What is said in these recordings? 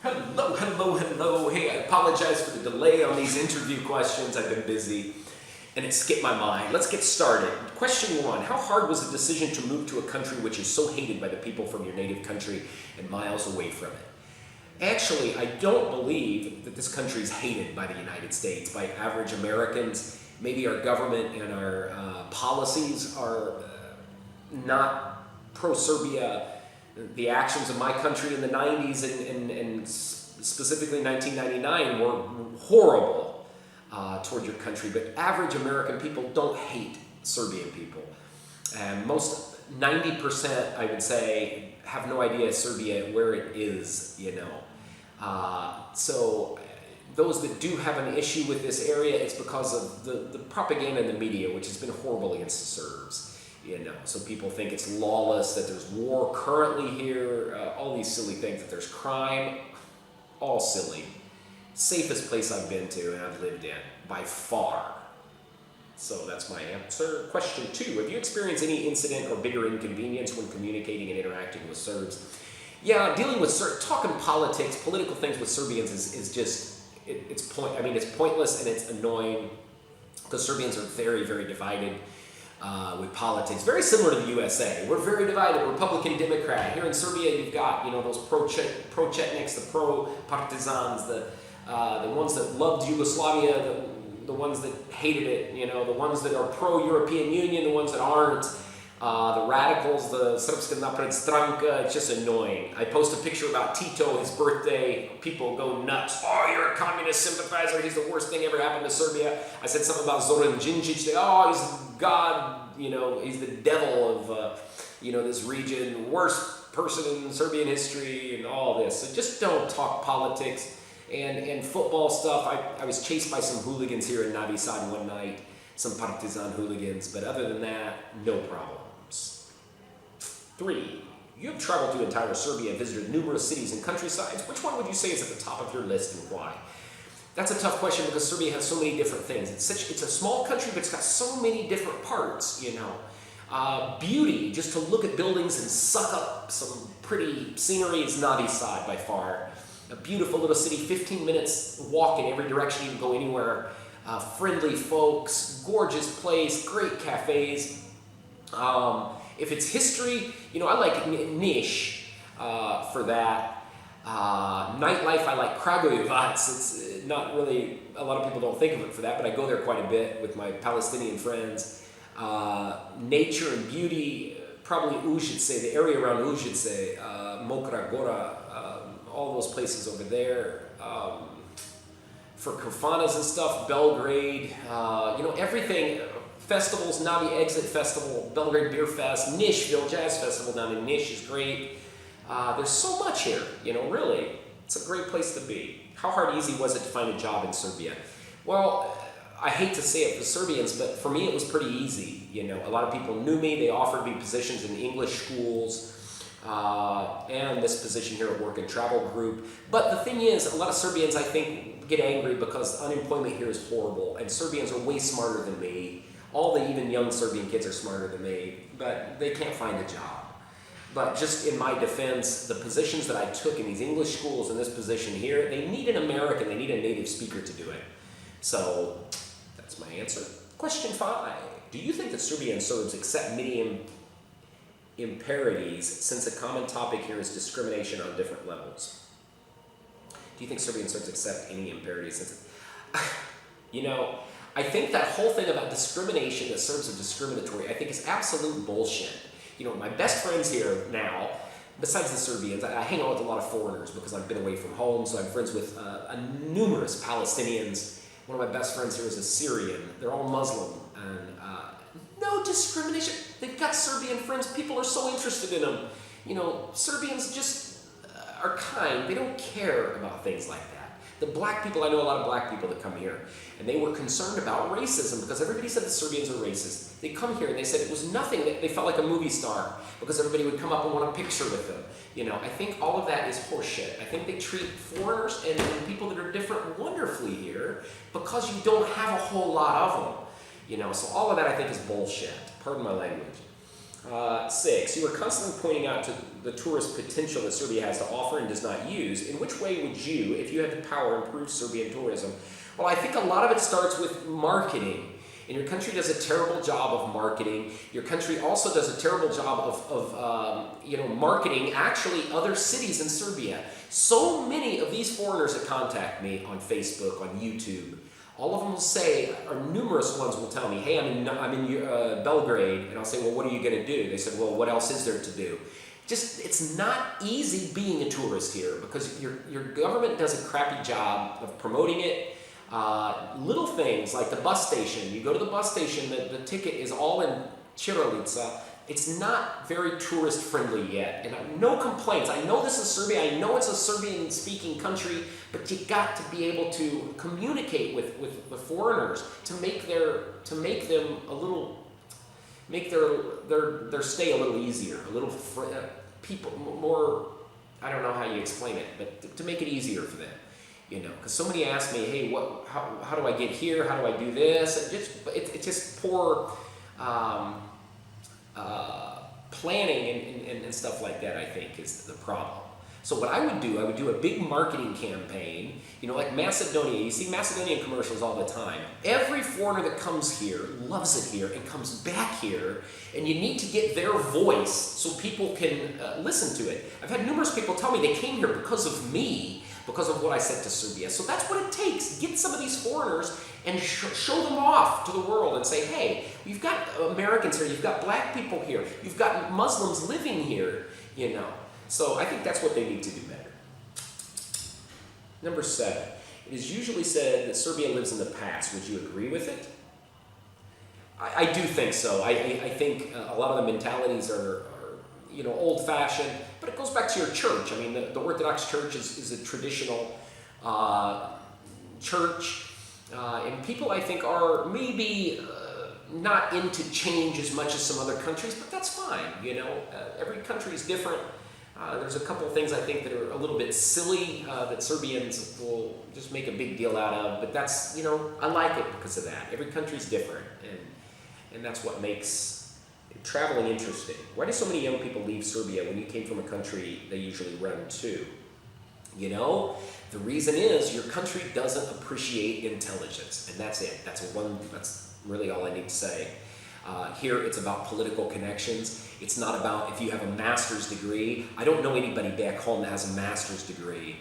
Hello, hello, hello. Hey, I apologize for the delay on these interview questions. I've been busy and it skipped my mind. Let's get started. Question 1. How hard was the decision to move to a country which is so hated by the people from your native country and miles away from it? Actually, I don't believe that this country is hated by the United States, by average Americans. Maybe our government and our policies are not pro-Serbia. The actions of my country in the 90s and specifically 1999 were horrible toward your country, but average American people don't hate Serbian people. And most 90%, I would say, have no idea Serbia, where it is, you know. So those that do have an issue with this area, it's because of the propaganda in the media, which has been horrible against the Serbs. You know, so people think it's lawless, that there's war currently here, all these silly things, that there's crime, all silly. Safest place I've been to and I've lived in, by far. So that's my answer. Question 2, have you experienced any incident or bigger inconvenience when communicating and interacting with Serbs? Yeah, dealing with talking politics, political things with Serbians is just, it's pointless and it's annoying, because Serbians are very, very divided. With politics, very similar to the USA. We're very divided, Republican, Democrat. Here in Serbia, you've got, you know, those pro-Chetniks, the pro-partisans, the ones that loved Yugoslavia, the ones that hated it, you know, the ones that are pro-European Union, the ones that aren't, the radicals, the Srpska napred stranka. It's just annoying. I post a picture about Tito, his birthday. People go nuts. Oh, you're a communist sympathizer. He's the worst thing ever happened to Serbia. I said something about Zoran Djindjic. Oh, he's God, you know, he's the devil of, you know, this region, worst person in Serbian history and all this. So just don't talk politics and football stuff. I was chased by some hooligans here in Novi Sad one night, some partisan hooligans, but other than that, no problems. 3, you have traveled through entire Serbia and visited numerous cities and countrysides. Which one would you say is at the top of your list and why? That's a tough question because Serbia has so many different things. It's a small country, but it's got so many different parts, you know. Beauty, just to look at buildings and suck up some pretty scenery, is Novi Sad by far. A beautiful little city, 15 minutes walk in every direction, you can go anywhere. Friendly folks, gorgeous place, great cafes. If it's history, you know, I like Niš for that. Nightlife, I like Kragujevac. It's not really, a lot of people don't think of it for that, but I go there quite a bit with my Palestinian friends. Nature and beauty, probably Užice, the area around Užice, Mokra Gora, all those places over there. For kafanas and stuff, Belgrade, you know, everything. Festivals, Novi Exit Festival, Belgrade Beer Fest, Nišville Jazz Festival down in Niš is great. There's so much here, you know, really. It's a great place to be. How hard, easy was it to find a job in Serbia? Well, I hate to say it for Serbians, but for me it was pretty easy. You know, a lot of people knew me. They offered me positions in English schools and this position here at Work and Travel Group. But the thing is, a lot of Serbians, I think, get angry because unemployment here is horrible, and Serbians are way smarter than me. All the even young Serbian kids are smarter than me, but they can't find a job. But just in my defense, the positions that I took in these English schools and this position here, they need an American, they need a native speaker to do it. So that's my answer. Question 5. Do you think that Serbian Serbs accept many imparities, since a common topic here is discrimination on different levels? Do you think Serbian Serbs accept any imparities? You know, I think that whole thing about discrimination, that Serbs are discriminatory, I think is absolute bullshit. You know, my best friends here now, besides the Serbians, I hang out with a lot of foreigners because I've been away from home, so I'm friends with numerous Palestinians. One of my best friends here is a Syrian. They're all Muslim, and no discrimination. They've got Serbian friends. People are so interested in them. You know, Serbians just are kind. They don't care about things like that. The black people, I know a lot of black people that come here, and they were concerned about racism because everybody said the Serbians are racist. They come here and they said it was nothing. They felt like a movie star because everybody would come up and want a picture with them. You know, I think all of that is horseshit. I think they treat foreigners and people that are different wonderfully here because you don't have a whole lot of them. You know, so all of that I think is bullshit. Pardon my language. 6, you are constantly pointing out to the tourist potential that Serbia has to offer and does not use. In which way would you, if you had the power, improve Serbian tourism? Well, I think a lot of it starts with marketing. And your country does a terrible job of marketing. Your country also does a terrible job of marketing actually other cities in Serbia. So many of these foreigners that contact me on Facebook, on YouTube, all of them will say, or numerous ones will tell me, hey, I'm in Belgrade, and I'll say, well, what are you going to do? They said, well, what else is there to do? It's not easy being a tourist here because your government does a crappy job of promoting it. Little things like the bus station. You go to the bus station, the ticket is all in Ćirilica. It's not very tourist friendly yet. And no complaints. I know this is Serbia. I know it's a Serbian speaking country, but you got to be able to communicate with the foreigners to make them a little, make their stay a little easier, a little people more, I don't know how you explain it, but to make it easier for them. Because somebody asked me, hey, how do I get here? How do I do this? It's just poor planning and stuff like that, I think, is the problem. So what I would do a big marketing campaign, like Macedonia. You see Macedonian commercials all the time. Every foreigner that comes here loves it here and comes back here, and you need to get their voice so people can listen to it. I've had numerous people tell me they came here because of me, because of what I said to Serbia. So that's what it takes. Get some of these foreigners and show them off to the world and say, hey, you've got Americans here, you've got black people here, you've got Muslims living here, So I think that's what they need to do better. Number 7, it is usually said that Serbia lives in the past. Would you agree with it? I do think so. I think a lot of the mentalities are old-fashioned, but it goes back to your church. I mean, the Orthodox Church is a traditional church, and people, I think, are maybe not into change as much as some other countries, but that's fine, every country is different. There's a couple of things I think that are a little bit silly that Serbians will just make a big deal out of, but that's, I like it because of that. Every country's different, and that's what makes traveling interesting. Why do so many young people leave Serbia when you came from a country they usually run to? The reason is your country doesn't appreciate intelligence, and that's it. That's really all I need to say. Here it's about political connections. It's not about if you have a master's degree. I don't know anybody back home that has a master's degree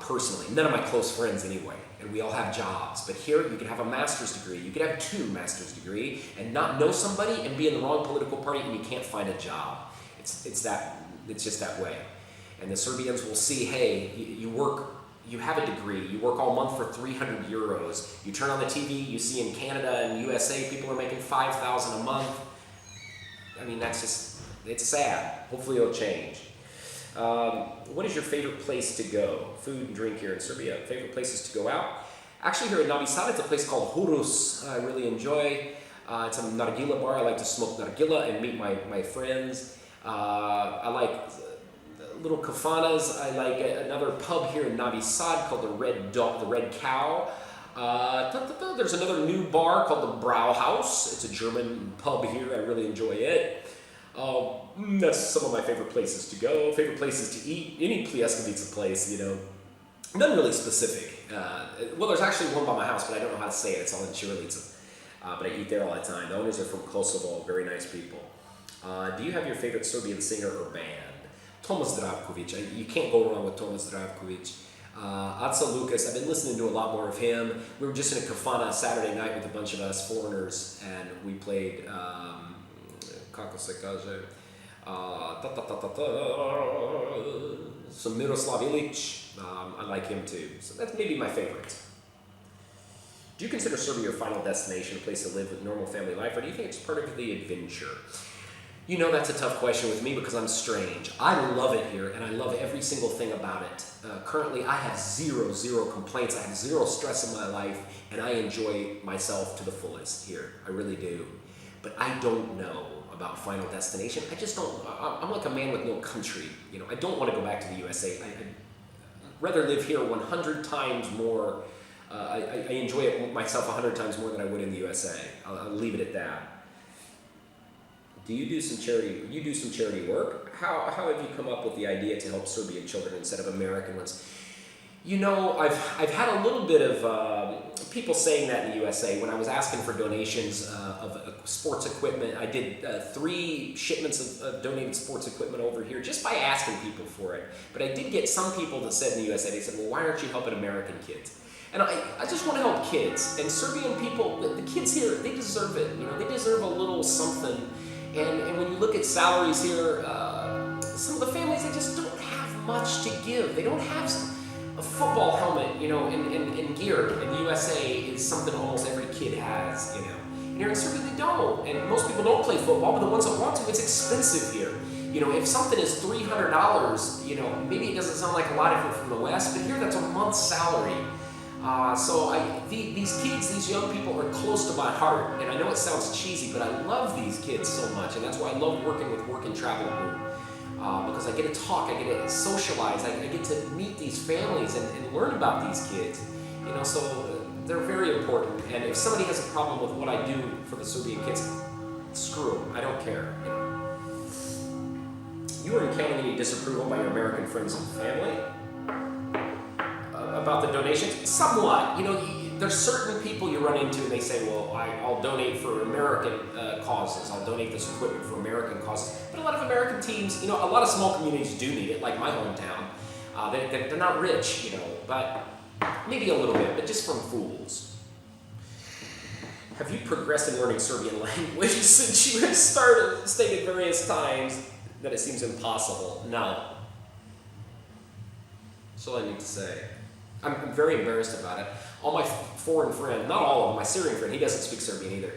personally. None of my close friends anyway, and we all have jobs. But here you can have a master's degree. You could have 2 master's degree and not know somebody and be in the wrong political party and you can't find a job. It's just that way. And the Serbians will see, hey, you have a degree, you work all month for 300 euros. You turn on the TV, you see in Canada and USA, people are making 5,000 a month. I mean, it's sad. Hopefully it'll change. What is your favorite place to go? Food and drink here in Serbia. Favorite places to go out? Actually, here in Novi Sad, it's a place called Hurus. I really enjoy. It's a nargila bar. I like to smoke nargila and meet my friends. I like little kafanas. I like another pub here in Novi Sad called the Red Cow. There's another new bar called the Brauhaus. It's a German pub here. I really enjoy it. That's some of my favorite places to go. Favorite places to eat. Any Pljeskavica place, None really specific. Well, there's actually one by my house, but I don't know how to say it. It's all in Ćirilica. But I eat there all the time. The owners are from Kosovo. Very nice people. Do you have your favorite Serbian singer or band? Tomas Zdravkovic. You can't go wrong with Tomas Zdravkovic. Aca Lucas, I've been listening to a lot more of him. We were just in a kafana Saturday night with a bunch of us foreigners, and we played, kako se kaže, some Miroslav Ilic. I like him too. So that's maybe my favorite. Do you consider Serbia your final destination, a place to live with normal family life, or do you think it's part of the adventure? That's a tough question with me because I'm strange. I love it here, and I love every single thing about it. Currently, I have zero complaints. I have zero stress in my life, and I enjoy myself to the fullest here. I really do. But I don't know about final destination. I just don't. I'm like a man with no country. I don't want to go back to the USA. I'd rather live here 100 times more. I enjoy it myself 100 times more than I would in the USA. I'll leave it at that. do you do some charity? You do some charity work. How have you come up with the idea to help Serbian children instead of American ones? You know, I've had a little bit of people saying that in the USA. When I was asking for donations of sports equipment, I did 3 shipments of donated sports equipment over here just by asking people for it. But I did get some people that said in the USA, they said, well, why aren't you helping American kids? And I just want to help kids. And Serbian people, the kids here, they deserve it. You know, they deserve a little something. And when you look at salaries here, some of the families, they just don't have much to give. They don't have a football helmet, you know, and gear in the USA is something almost every kid has, you know. And here in Serbia, they don't. And most people don't play football, but the ones that want to, it's expensive here. You know, if something is $300, you know, maybe it doesn't sound like a lot if you're from the West, but here that's a month's salary. These kids, these young people are close to my heart. And I know it sounds cheesy, but I love these kids so much. And that's why I love working with Work and Travel Group. Because I get to talk, I get to socialize, I get to meet these families and learn about these kids. You know, so they're very important. And if somebody has a problem with what I do for the Serbian kids, screw them. I don't care. You know. You were encountering any disapproval by your American friends and family about the donations? Somewhat. You know, there's certain people you run into and they say, well, I'll donate for American causes. I'll donate this equipment for American causes. But a lot of American teams, you know, a lot of small communities do need it, like my hometown. They're not rich, you know, but maybe a little bit, but just from fools. Have you progressed in learning Serbian language since you have stated various times that it seems impossible? No. That's all I need to say. I'm very embarrassed about it. All my foreign friends, not all of them, my Syrian friend, he doesn't speak Serbian either,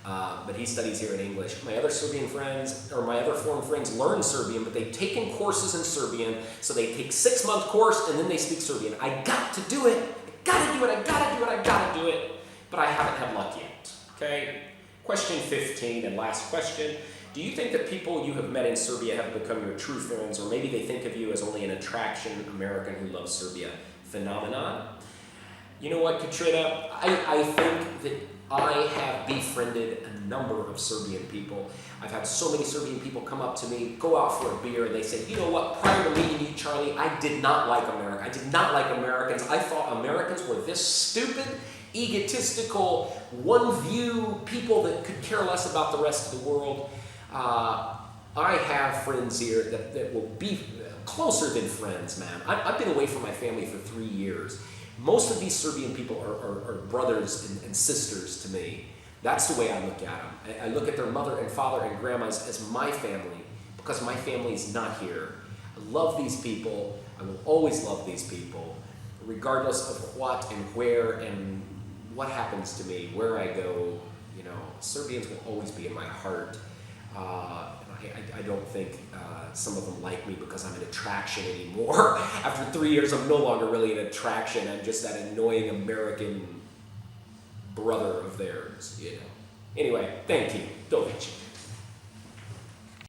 but he studies here in English. My other Serbian friends, or my other foreign friends learn Serbian, but they've taken courses in Serbian, so they take 6-month course and then they speak Serbian. I got to do it. I gotta do it, but I haven't had luck yet. Okay? Question 15 and last question. Do you think that people you have met in Serbia have become your true friends, or maybe they think of you as only an attraction American who loves Serbia phenomenon? You know what, Katrina? I think that I have befriended a number of Serbian people. I've had so many Serbian people come up to me, go out for a beer, and they say, you know what, prior to meeting you, Charlie, I did not like America. I did not like Americans. I thought Americans were this stupid, egotistical, one-view people that could care less about the rest of the world. I have friends here that will be closer than friends, man. I've been away from my family for 3 years. Most of these Serbian people are brothers and sisters to me. That's the way I look at them. I look at their mother and father and grandmas as my family because my family is not here. I love these people. I will always love these people, regardless of what and where and what happens to me, where I go. You know, Serbians will always be in my heart. I don't think some of them like me because I'm an attraction anymore. After 3 years, I'm no longer really an attraction. I'm just that annoying American brother of theirs, you know. Anyway, thank you. Dovic.